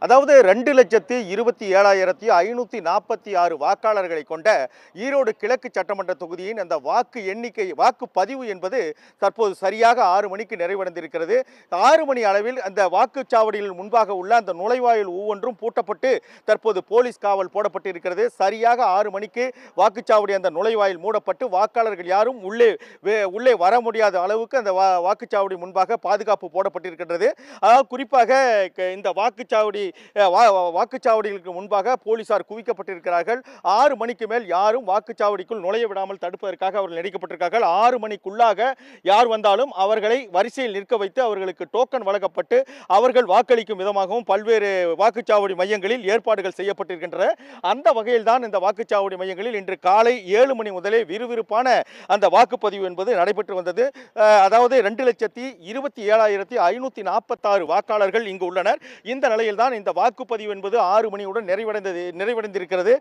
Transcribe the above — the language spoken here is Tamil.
அதாவது 2,27,546 வாக்காளர்களை கொண்ட ஈரோடு கிழக்கு சட்டமன்ற தொகுதியின் அந்த வாக்குப்பதிவு என்பது தற்போது சரியாக 6 மணிக்கு நிறைவடைந்திருக்கிறது. 6 மணி அளவில் அந்த வாக்குச்சாவடியில் முன்பாக உள்ள அந்த நுழைவாயில் ஒவ்வொன்றும் பூட்டப்பட்டு தற்போது போலீஸ் காவல் போடப்பட்டிருக்கிறது. சரியாக 6 மணிக்கு வாக்குச்சாவடி அந்த நுழைவாயில் மூடப்பட்டு வாக்காளர்கள் யாரும் உள்ளே வர முடியாத அளவுக்கு அந்த வாக்குச்சாவடி முன்பாக பாதுகாப்பு போடப்பட்டிருக்கின்றது. அதாவது குறிப்பாக இந்த வாக்குச்சாவடிகளுக்கு முன்பாக போலீசார் குவிக்கப்பட்டிருக்கிறார்கள். 6 மணிக்கு மேல் யாரும் வாக்குச்சாவடிக்குள் நுழைய விடாமல் தடுப்பதற்காக அவர்கள் நடிக்கப்பட்டிருக்கிறார்கள். 6 மணிக்குள்ளாக யார் வந்தாலும் அவர்களை வரிசையில் நிற்க வைத்து அவர்களுக்கு டோக்கன் வழங்கப்பட்டு அவர்கள் வாக்களிக்கும் விதமாகவும் பல்வேறு வாக்குச்சாவடி மையங்களில் ஏற்பாடுகள் செய்யப்பட்டிருக்கின்றன. அந்த வகையில் தான் இந்த வாக்குச்சாவடி மையங்களில் இன்று காலை 7 மணி முதலே விறுவிறுப்பான அந்த வாக்குப்பதிவு என்பது நடைபெற்று வந்தது. அதாவது 2,27,546 வாக்காளர்கள் இங்கு உள்ளனர். இந்த நிலையில் தான் இந்த வாக்குப்பதிவு என்பது 6 மணியுடன் நிறைவடைந்திருக்கிறது.